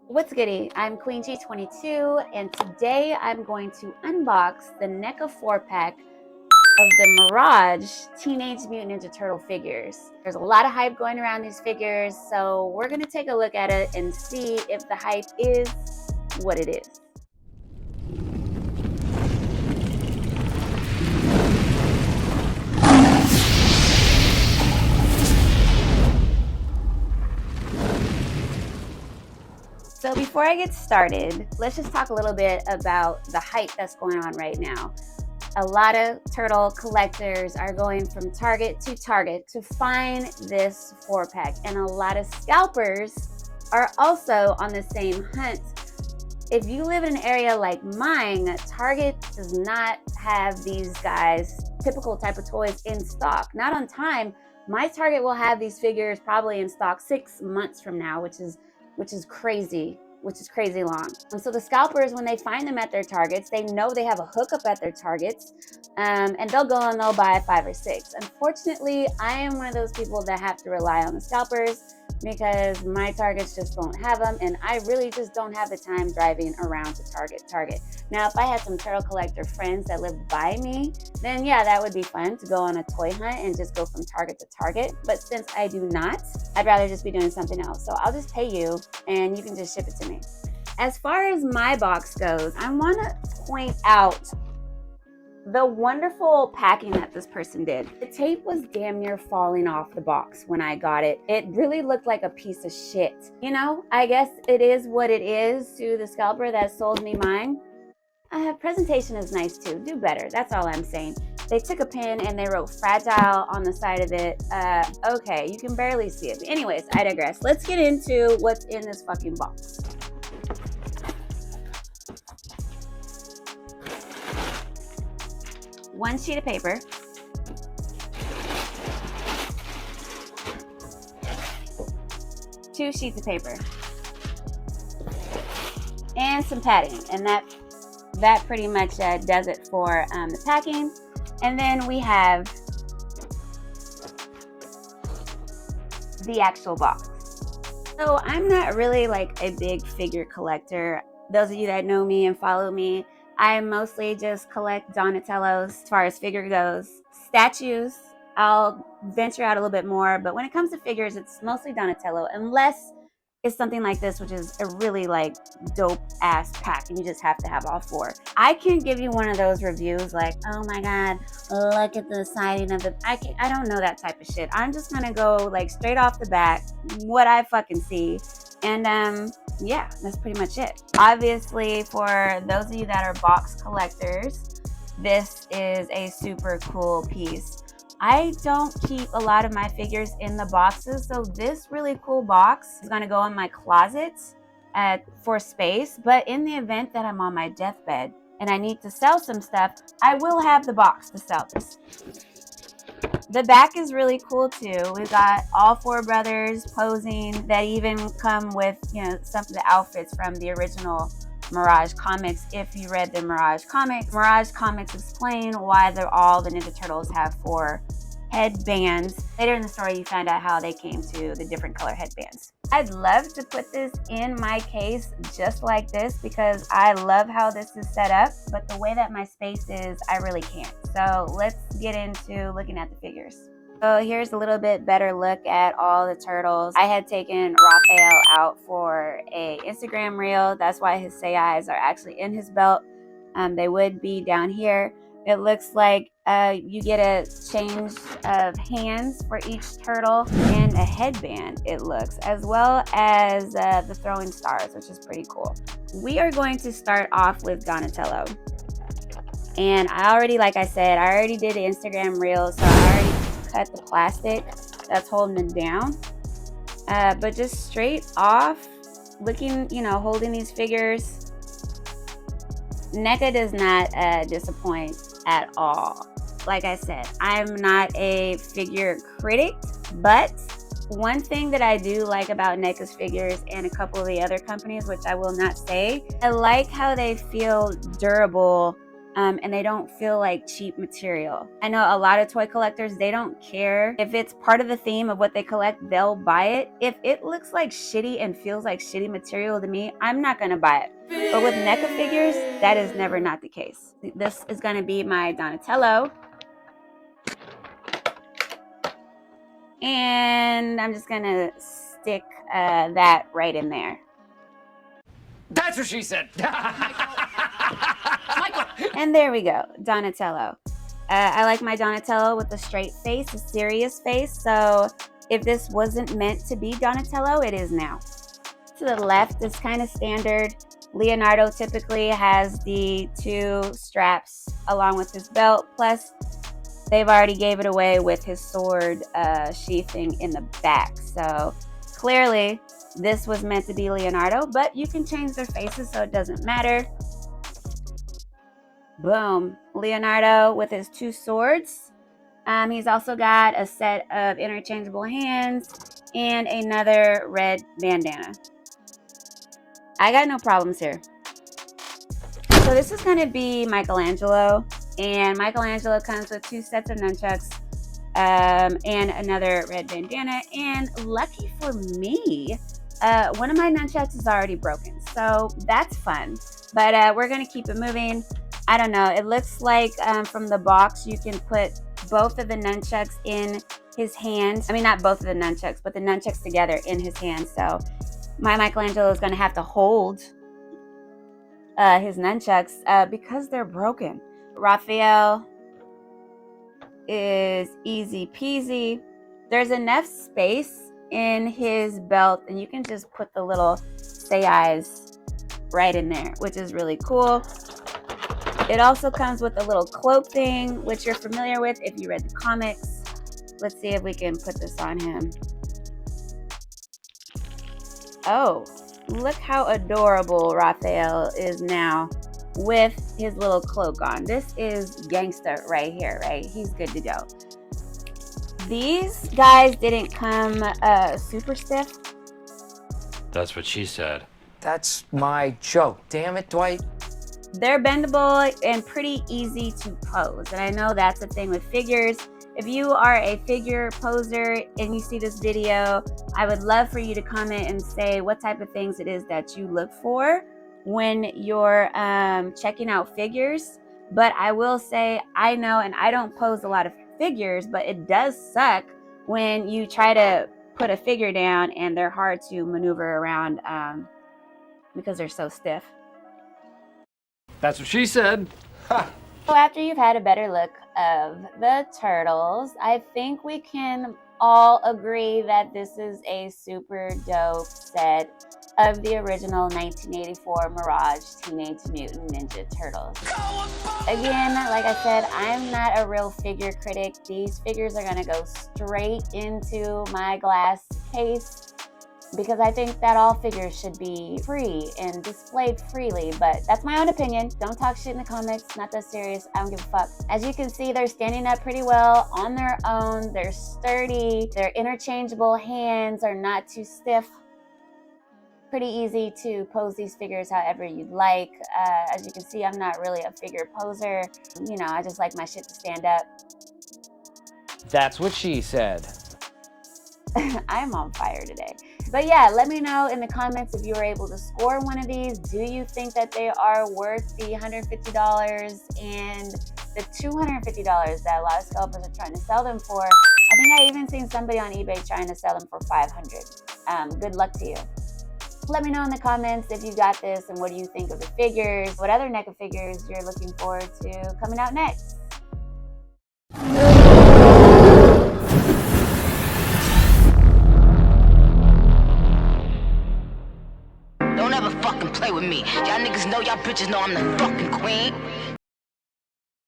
What's goody? I'm Queen G22, and today I'm going to unbox the NECA 4-pack of the Mirage Teenage Mutant Ninja Turtle figures. There's a lot of hype going around these figures, so we're going to take a look at it and see if the hype is what it is. So before I get started, let's just talk a little bit about the hype that's going on right now. A lot of turtle collectors are going from Target to Target to find this 4-pack, and a lot of scalpers are also on the same hunt. If you live in an area like mine, Target does not have these guys, typical type of toys in stock, not on time. My Target will have these figures probably in stock 6 months from now, which is crazy long. And so the scalpers, when they find them at their Targets, they know they have a hookup at their Targets, and they'll go and they'll buy 5 or 6. Unfortunately, I am one of those people that have to rely on the scalpers because my Targets just don't have them, and I really just don't have the time driving around to Target. Now, if I had some turtle collector friends that lived by me, then yeah, that would be fun to go on a toy hunt and just go from Target to Target. But since I do not, I'd rather just be doing something else. So I'll just pay you and you can just ship it to me. As far as my box goes, I want to point out the wonderful packing that this person did. The tape was damn near falling off the box when I got it. It really looked like a piece of shit. You know, I guess it is what it is to the scalper that sold me mine. Presentation is nice too. Do better. That's all I'm saying. They took a pen and they wrote fragile on the side of it. Okay, you can barely see it. But anyways, I digress. Let's get into what's in this fucking box. One sheet of paper, two sheets of paper, and some padding, and that pretty much does it for the packing. And then we have the actual box. So I'm not really like a big figure collector. Those of you that know me and follow me, I mostly just collect Donatellos as far as figure goes. Statues, I'll venture out a little bit more, but when it comes to figures, it's mostly Donatello, unless it's something like this, which is a really like dope ass pack and you just have to have all 4. I can give you one of those reviews like, oh my God, look at the siding of the, I don't know that type of shit. I'm just gonna go like straight off the bat, what I fucking see. And yeah, that's pretty much it. Obviously, for those of you that are box collectors, this is a super cool piece. I don't keep a lot of my figures in the boxes, so this really cool box is gonna go in my closet for space, but in the event that I'm on my deathbed and I need to sell some stuff, I will have the box to sell this. The back is really cool too. We've got all 4 brothers posing that even come with, you know, some of the outfits from the original Mirage comics. If you read the Mirage comics explain why all the Ninja Turtles have 4 headbands. Later in the story, you find out how they came to the different color headbands. I'd love to put this in my case just like this because I love how this is set up, but the way that my space is, I really can't. So let's get into looking at the figures. So here's a little bit better look at all the turtles. I had taken Raphael out for a Instagram reel. That's why his say eyes are actually in his belt. They would be down here. It looks like you get a change of hands for each turtle and a headband, it looks, as well as the throwing stars, which is pretty cool. We are going to start off with Donatello. And like I said, I already did the Instagram reel, so I already cut the plastic that's holding it down. But just straight off, looking, you know, holding these figures, NECA does not disappoint at all. Like I said, I'm not a figure critic, but one thing that I do like about NECA's figures and a couple of the other companies, which I will not say, I like how they feel durable and they don't feel like cheap material. I know a lot of toy collectors, they don't care. If it's part of the theme of what they collect, they'll buy it. If it looks like shitty and feels like shitty material to me, I'm not gonna buy it. But with NECA figures, that is never not the case. This is gonna be my Donatello. And I'm just gonna stick that right in there. That's what she said. And there we go, Donatello. I like my Donatello with a straight face, a serious face. So if this wasn't meant to be Donatello, it is now. To the left is kind of standard. Leonardo typically has the 2 straps along with his belt. Plus, they've already gave it away with his sword sheathing in the back. So clearly, this was meant to be Leonardo, but you can change their faces so it doesn't matter. Boom, Leonardo with his 2 swords. He's also got a set of interchangeable hands and another red bandana. I got no problems here. So this is going to be Michelangelo, and Michelangelo comes with 2 sets of nunchucks and another red bandana. And lucky for me, one of my nunchucks is already broken, so that's fun. But we're going to keep it moving. I don't know. It looks like from the box, you can put both of the nunchucks in his hands. I mean, not both of the nunchucks, but the nunchucks together in his hands. So my Michelangelo is going to have to hold his nunchucks because they're broken. Raphael is easy peasy. There's enough space in his belt, and you can just put the little say eyes right in there, which is really cool. It also comes with a little cloak thing, which you're familiar with if you read the comics. Let's see if we can put this on him. Oh, look how adorable Raphael is now with his little cloak on. This is gangster right here, right? He's good to go. These guys didn't come super stiff. That's what she said. That's my joke. Damn it, Dwight. They're bendable and pretty easy to pose. And I know that's the thing with figures. If you are a figure poser and you see this video, I would love for you to comment and say what type of things it is that you look for when you're checking out figures. But I will say, I know, and I don't pose a lot of figures, but it does suck when you try to put a figure down and they're hard to maneuver around because they're so stiff. That's what she said. Ha. So after you've had a better look of the turtles, I think we can all agree that this is a super dope set of the original 1984 Mirage Teenage Mutant Ninja Turtles. Again, like I said, I'm not a real figure critic. These figures are gonna go straight into my glass case because I think that all figures should be free and displayed freely, but that's my own opinion. Don't talk shit in the comments, not that serious, I don't give a fuck. As you can see, they're standing up pretty well on their own. They're sturdy, their interchangeable hands are not too stiff. Pretty easy to pose these figures however you'd like. As you can see, I'm not really a figure poser. You know, I just like my shit to stand up. That's what she said. I'm on fire today. But yeah, let me know in the comments if you were able to score one of these. Do you think that they are worth the $150 and the $250 that a lot of scalpers are trying to sell them for? I think I even seen somebody on eBay trying to sell them for $500. Good luck to you. Let me know in the comments if you got this and what do you think of the figures, what other NECA figures you're looking forward to coming out next. Don't ever fucking play with me. Y'all niggas know y'all bitches know I'm the fucking queen.